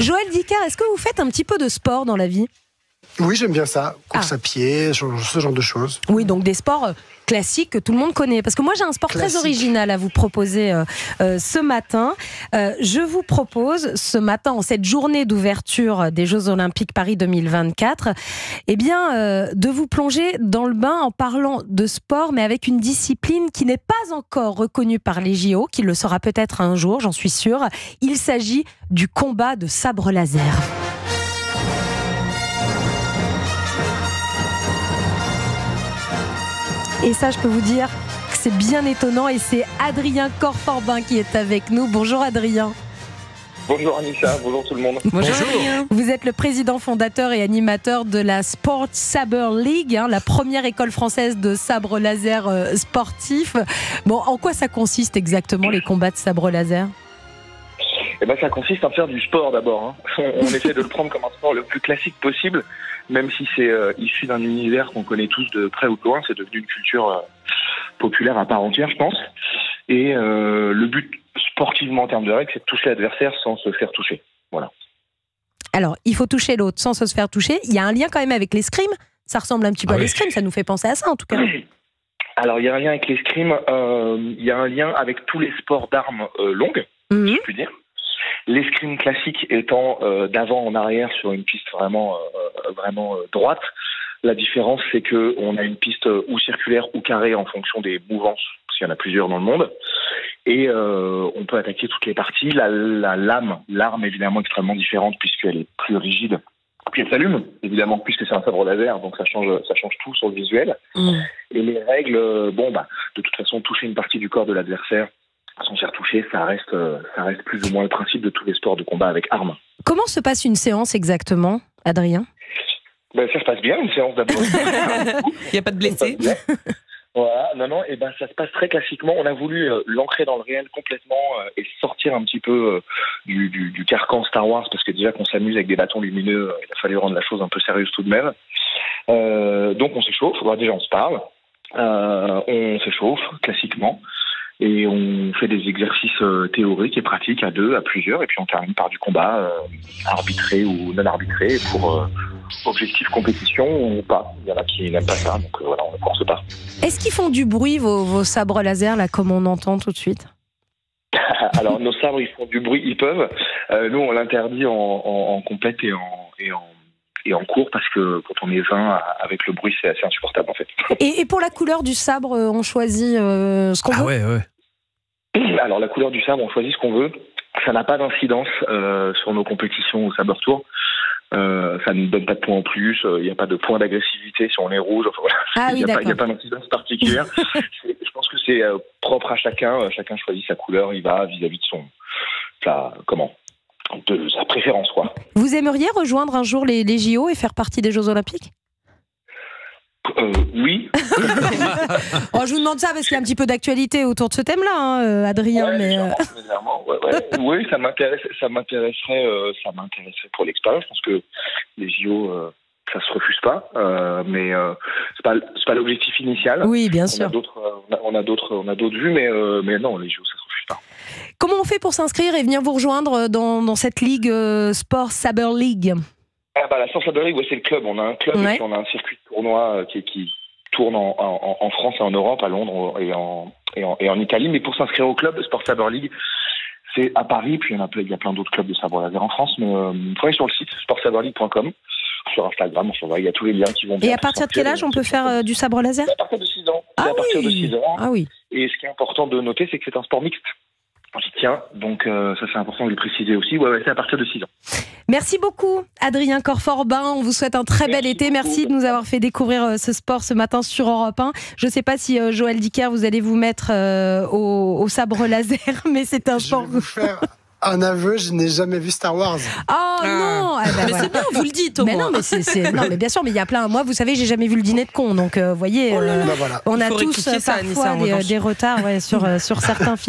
Joël Dicker, est-ce que vous faites un petit peu de sport dans la vie ? Oui, j'aime bien ça. Course à pied, ce genre de choses. Oui, donc des sports classiques que tout le monde connaît. Parce que moi, j'ai un sport très original à vous proposer ce matin. Je vous propose ce matin, en cette journée d'ouverture des Jeux Olympiques Paris 2024, de vous plonger dans le bain en parlant de sport, mais avec une discipline qui n'est pas encore reconnue par les JO, qui le sera peut-être un jour, j'en suis sûre. Il s'agit du combat de sabre laser. Et ça, je peux vous dire que c'est bien étonnant et c'est Adrien Corforbin qui est avec nous. Bonjour Adrien. Bonjour Anissa, bonjour tout le monde. Bonjour Adrien. Vous êtes le président fondateur et animateur de la Sport Saber League, la première école française de sabre laser sportif. Bon, en quoi ça consiste exactement les combats de sabre laser ? Ça consiste à faire du sport d'abord. On essaie de le prendre comme un sport le plus classique possible, même si c'est issu d'un univers qu'on connaît tous de près ou de loin. C'est devenu une culture populaire à part entière, je pense. Et le but sportivement en termes de règles, c'est de toucher l'adversaire sans se faire toucher. Voilà. Alors, il faut toucher l'autre sans se faire toucher. Il y a un lien quand même avec l'escrime. Ça ressemble un petit peu à l'escrime, ça nous fait penser à ça en tout cas. Alors, il y a un lien avec l'escrime, il y a un lien avec tous les sports d'armes longues, si je puis dire. L'escrime classique étant d'avant en arrière sur une piste vraiment droite. La différence, c'est que on a une piste ou circulaire ou carrée en fonction des mouvances, parce qu'il y en a plusieurs dans le monde. Et on peut attaquer toutes les parties. L'arme évidemment extrêmement différente puisqu'elle est plus rigide. Puis elle s'allume, évidemment, puisque c'est un sabre laser, donc ça change tout sur le visuel. Et les règles, de toute façon, toucher une partie du corps de l'adversaire sans se faire toucher, ça reste plus ou moins le principe de tous les sports de combat avec armes. Comment se passe une séance exactement, Adrien ? Ça se passe bien, une séance d'abord. Il n'y a pas de blessés. Voilà, non, ça se passe très classiquement. On a voulu l'ancrer dans le réel complètement et sortir un petit peu du carcan Star Wars, parce que déjà qu'on s'amuse avec des bâtons lumineux, il a fallu rendre la chose un peu sérieuse tout de même. Donc on s'échauffe, déjà on se parle, on s'échauffe classiquement. Et on fait des exercices théoriques et pratiques à deux, à plusieurs, et puis on termine par du combat arbitré ou non arbitré pour objectif compétition ou pas. Il y en a qui n'aiment pas ça, donc voilà, on ne force pas. Est-ce qu'ils font du bruit, vos sabres laser, là, comme on entend tout de suite ? Alors, nos sabres, ils font du bruit, ils peuvent. Nous, on l'interdit en compète et en cours, parce que quand on est 20, avec le bruit, c'est assez insupportable en fait. Et pour la couleur du sabre, on choisit ce qu'on veut ? Ouais. Alors la couleur du sabre, on choisit ce qu'on veut. Ça n'a pas d'incidence sur nos compétitions au sabre tour. Ça ne donne pas de points en plus. Il n'y a pas de point d'agressivité si on est rouge. Enfin, voilà. Il n'y a pas d'incidence particulière. Je pense que c'est propre à chacun. Chacun choisit sa couleur. Il va vis-à-vis de de sa préférence, quoi. Vous aimeriez rejoindre un jour les JO et faire partie des Jeux Olympiques ? Oui. Je vous demande ça parce qu'il y a un petit peu d'actualité autour de ce thème-là, Adrien. Oui, ça m'intéresserait pour l'expérience. Je pense que les JO, ça se refuse pas, mais c'est pas l'objectif initial. Oui, bien sûr. On a d'autres vues, mais non, les JO, ça se refuse pas. Comment on fait pour s'inscrire et venir vous rejoindre dans cette ligue Sport Saber League ? La Sport Saber League, c'est le club. On a un club et puis on a un circuit de tournoi qui tourne en France et en Europe, à Londres et en Italie. Mais pour s'inscrire au club de Sport Saber League, c'est à Paris. Puis il y a plein d'autres clubs de sabre laser en France. Mais il faut aller sur le site sportsaberleague.com. Sur Instagram, il y a tous les liens qui vont bien. Et à partir de quel âge on peut faire du sabre laser ? À partir de 6 ans. À partir de 6 ans. Ah oui. Et ce qui est important de noter, c'est que c'est un sport mixte. J'y tiens, donc ça c'est important de le préciser aussi. Ouais, c'est à partir de 6 ans. Merci beaucoup Adrien Corforbin, on vous souhaite un très bel été. Merci de nous avoir fait découvrir ce sport ce matin sur Europe 1. Je ne sais pas si Joël Dicker, vous allez vous mettre au sabre laser, mais c'est un sport... Je vais vous faire un aveu, je n'ai jamais vu Star Wars. Oh non Mais c'est bien, vous le dites au moins. Non, mais bien sûr, mais il y a plein... Moi, vous savez, j'ai jamais vu le dîner de con, donc vous voyez, Voilà. on a tous parfois des retards sur certains films.